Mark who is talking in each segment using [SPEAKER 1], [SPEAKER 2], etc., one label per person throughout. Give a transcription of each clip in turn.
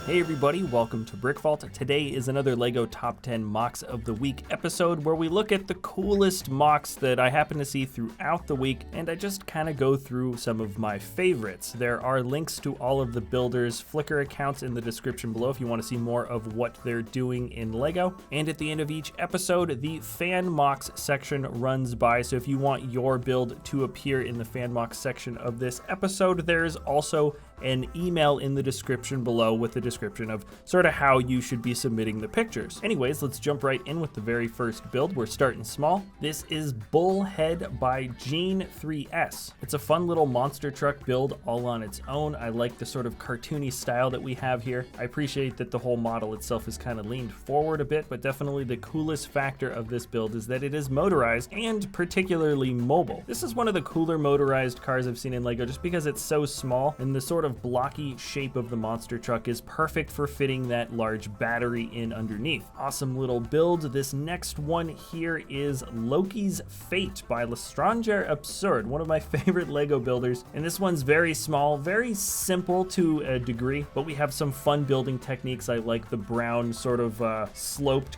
[SPEAKER 1] Hey everybody, welcome to BrickVault. Today is another LEGO Top 10 MOCs of the Week episode where we look at the coolest MOCs that I happen to see throughout the week, and I just kind of go through some of my favorites. There are links to all of the builders' Flickr accounts in the description below if you want to see more of what they're doing in LEGO. And at the end of each episode, the Fan MOCs section runs by, so if you want your build to appear in the Fan MOCs section of this episode, there's also an email in the description below with the description of sort of how you should be submitting the pictures. Anyways, let's jump right in with the very first build. We're starting small. This is Bullhead by Gene3S. It's a fun little monster truck build all on its own. I like the sort of cartoony style that we have here. I appreciate that the whole model itself is kind of leaned forward a bit, but definitely the coolest factor of this build is that it is motorized and particularly mobile. This is one of the cooler motorized cars I've seen in LEGO just because it's so small and the sort of blocky shape of the monster truck is perfect for fitting that large battery in underneath. Awesome little build. This next one here is Lokis Fate by Letranger Absurde, one of my favorite LEGO builders. And this one's very small, very simple to a degree, but we have some fun building techniques. I like the brown sort of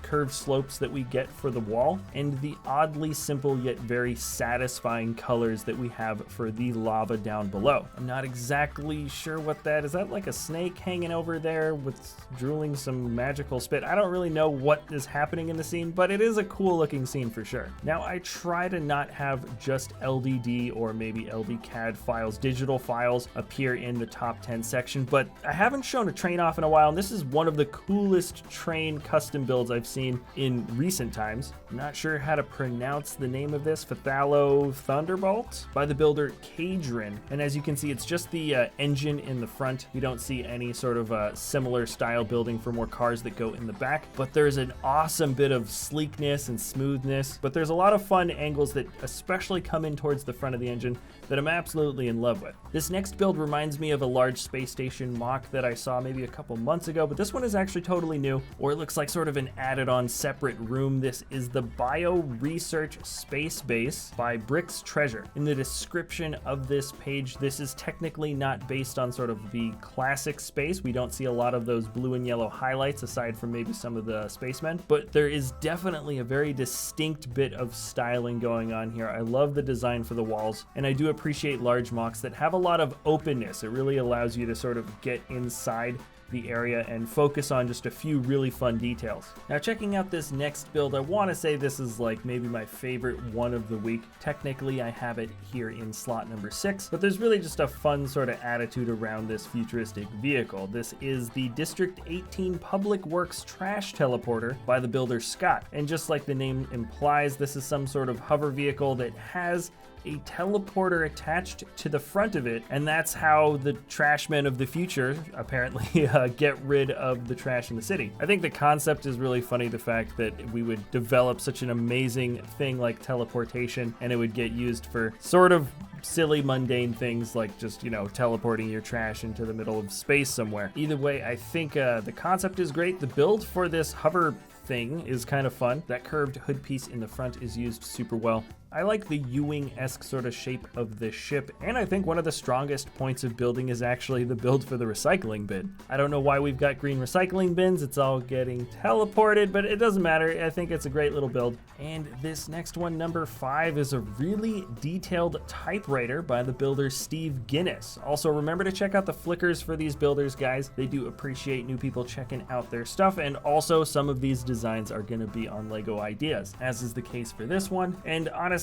[SPEAKER 1] curved slopes that we get for the wall, and the oddly simple yet very satisfying colors that we have for the lava down below. I'm not exactly sure what that is. That like a snake hanging over there with drooling some magical spit? I don't really know what is happening in the scene, but it is a cool looking scene for sure. Now I try to not have just LDD or maybe LDCAD files, digital files, appear in the top 10 section, but I haven't shown a train off in a while, and this is one of the coolest train custom builds I've seen in recent times. I'm not sure how to pronounce the name of this. Hadrian Thunderbolts by the builder Hadrian, and as you can see, it's just the engine in the front. You don't see any sort of similar style building for more cars that go in the back, but there's an awesome bit of sleekness and smoothness, but there's a lot of fun angles that especially come in towards the front of the engine that I'm absolutely in love with. This next build reminds me of a large space station MOC that I saw maybe a couple months ago, but this one is actually totally new, or it looks like sort of an added on separate room. This is the Bio Research Space Base by Treasure. In the description of this page, this is technically not based on sort of the classic space. We don't see a lot of those blue and yellow highlights aside from maybe some of the spacemen, but there is definitely a very distinct bit of styling going on here. I love the design for the walls, and I do appreciate large MOCs that have a lot of openness. It really allows you to sort of get inside the area and focus on just a few really fun details. Now checking out this next build, I want to say this is like maybe my favorite one of the week. Technically I have it here in slot number 6, but there's really just a fun sort of attitude around this futuristic vehicle. This is the District 18 Public Works Trash Teleporter by the builder Scott, and just like the name implies, this is some sort of hover vehicle that has a teleporter attached to the front of it, and that's how the trashmen of the future apparently get rid of the trash in the city. I think the concept is really funny, the fact that we would develop such an amazing thing like teleportation and it would get used for sort of silly mundane things like just, you know, teleporting your trash into the middle of space somewhere. Either way, I think the concept is great. The build for this hover thing is kind of fun. That curved hood piece in the front is used super well. I like the U-wing-esque sort of shape of this ship, and I think one of the strongest points of building is actually the build for the recycling bin. I don't know why we've got green recycling bins, it's all getting teleported, but it doesn't matter. I think it's a great little build. And this next one, number 5, is a really detailed typewriter by the builder Steve Guinness. Also, remember to check out the Flickrs for these builders, guys. They do appreciate new people checking out their stuff, and also some of these designs are going to be on LEGO Ideas, as is the case for this one. And honestly,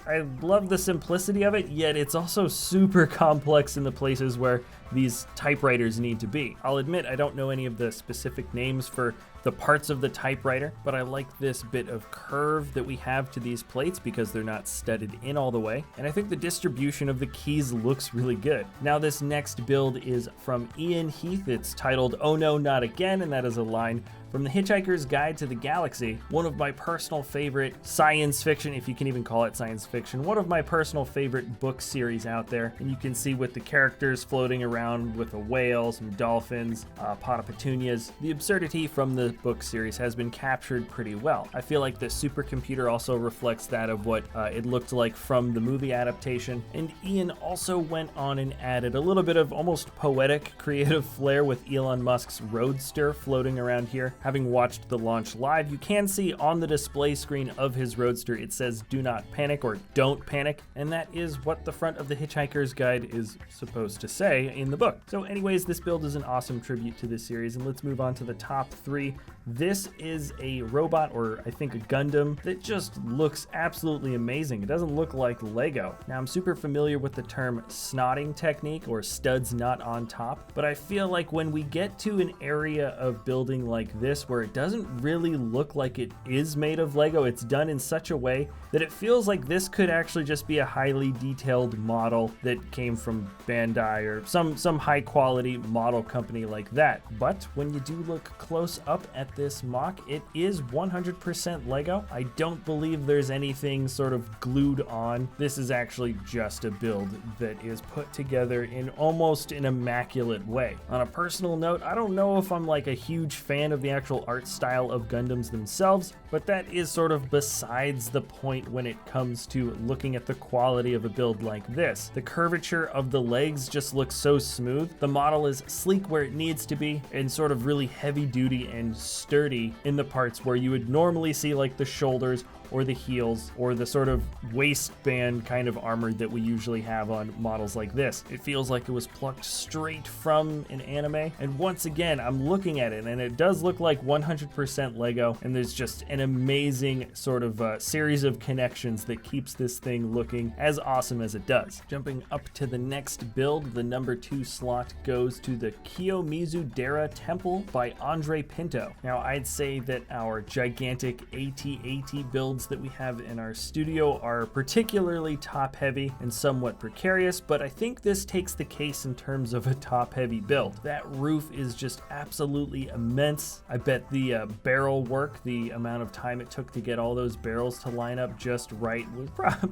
[SPEAKER 1] I love the simplicity of it, yet it's also super complex in the places where these typewriters need to be. I'll admit I don't know any of the specific names for the parts of the typewriter, but I like this bit of curve that we have to these plates because they're not studded in all the way, and I think the distribution of the keys looks really good. Now this next build is from Iain Heath. It's titled "Oh No, Not Again," and that is a line From The Hitchhiker's Guide to the Galaxy, one of my personal favorite science fiction, if you can even call it science fiction, one of my personal favorite book series out there. And you can see with the characters floating around with a whale, some dolphins, a pot of petunias, the absurdity from the book series has been captured pretty well. I feel like the supercomputer also reflects that of what it looked like from the movie adaptation. And Iain also went on and added a little bit of almost poetic creative flair with Elon Musk's Roadster floating around here. Having watched the launch live, you can see on the display screen of his Roadster it says "Do not panic" or "Don't panic," and that is what the front of the Hitchhiker's Guide is supposed to say in the book. So anyways, this build is an awesome tribute to this series, and let's move on to the top 3. This is a robot, or I think a Gundam, that just looks absolutely amazing. It doesn't look like Lego. Now, I'm super familiar with the term snotting technique, or studs not on top, but I feel like when we get to an area of building like this where it doesn't really look like it is made of Lego, it's done in such a way that it feels like this could actually just be a highly detailed model that came from Bandai or some high quality model company like that. But when you do look close up at this mock, it is 100% Lego. I don't believe there's anything sort of glued on. This is actually just a build that is put together in almost an immaculate way. On a personal note, I don't know if I'm like a huge fan of the actual art style of Gundams themselves, but that is sort of besides the point when it comes to looking at the quality of a build like this. The curvature of the legs just looks so smooth. The model is sleek where it needs to be and sort of really heavy duty and sturdy in the parts where you would normally see like the shoulders or the heels or the sort of waistband kind of armor that we usually have on models like this. It feels like it was plucked straight from an anime. And once again, I'm looking at it and it does look like 100% Lego, and there's just an amazing sort of series of connections that keeps this thing looking as awesome as it does. Jumping up to the next build, the number 2 slot goes to the Kiyomizu-Dera Temple by Andre Pinto. Now, I'd say that our gigantic AT-AT builds that we have in our studio are particularly top heavy and somewhat precarious, but I think this takes the case in terms of a top heavy build. That roof is just absolutely immense. I bet the barrel work, the amount of time it took to get all those barrels to line up just right,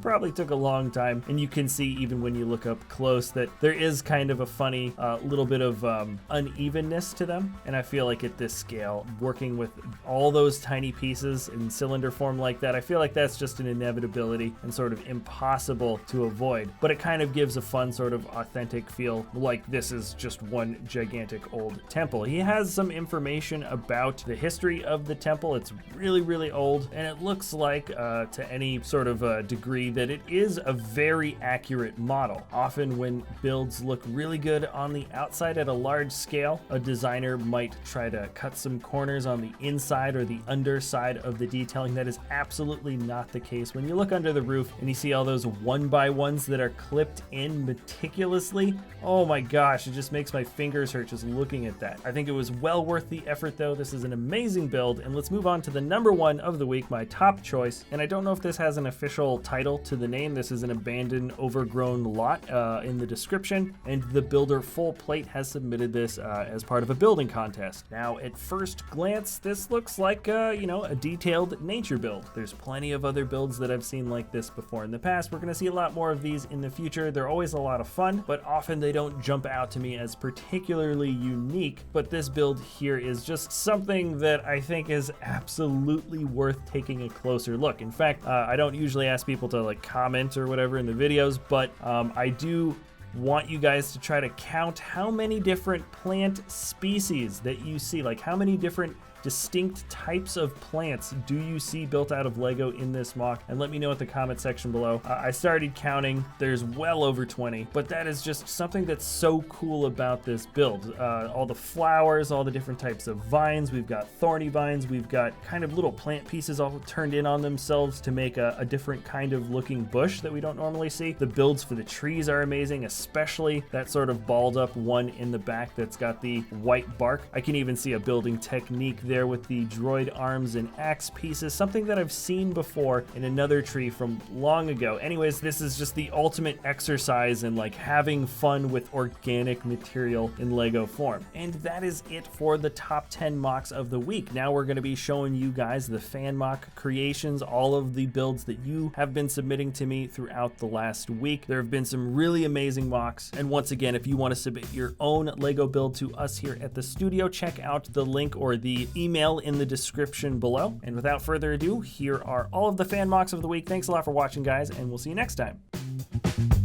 [SPEAKER 1] probably took a long time. And you can see even when you look up close that there is kind of a funny little bit of unevenness to them. And I feel like at this scale, working with all those tiny pieces in cylinder form like that, I feel like that's just an inevitability and sort of impossible to avoid. But it kind of gives a fun sort of authentic feel, like this is just one gigantic old temple. He has some information about the history of the temple. It's really, really old, and it looks like to any sort of degree that it is a very accurate model. Often when builds look really good on the outside at a large scale, a designer might try to cut some corners on the inside or the underside of the detailing. That is absolutely not the case. When you look under the roof and you see all those 1x1s that are clipped in meticulously, oh my gosh, it just makes my fingers hurt just looking at that. I think it was well worth the effort though. This is an amazing build, and let's move on to the number 1 of the week, my top choice. And I don't know if this has an official title to the name. This is an abandoned overgrown lot in the description, and the builder Full Plate has submitted this as part of a building contest. Now, at first glance, this looks like a detailed nature build. There's plenty of other builds that I've seen like this before in the past. We're going to see a lot more of these in the future. They're always a lot of fun, but often they don't jump out to me as particularly unique. But this build here is just something that I think is absolutely worth taking a closer look. In fact, I don't usually ask people to like comment or whatever in the videos, but I do want you guys to try to count how many different plant species that you see, like how many different distinct types of plants do you see built out of Lego in this mock, and let me know in the comment section below. I started counting, there's well over 20, but that is just something that's so cool about this build. All the flowers, all the different types of vines, we've got thorny vines, we've got kind of little plant pieces all turned in on themselves to make a different kind of looking bush that we don't normally see. The builds for the trees are amazing, especially that sort of balled up one in the back that's got the white bark. I can even see a building technique there there with the droid arms and axe pieces, something that I've seen before in another tree from long ago. Anyways, this is just the ultimate exercise in like having fun with organic material in Lego form. And that is it for the top 10 MOCs of the week. Now we're going to be showing you guys the fan MOC creations, all of the builds that you have been submitting to me throughout the last week. There have been some really amazing MOCs. And once again, if you want to submit your own Lego build to us here at the studio, check out the link or the email in the description below. And without further ado, here are all of the fan MOCs of the week. Thanks a lot for watching, guys, and we'll see you next time.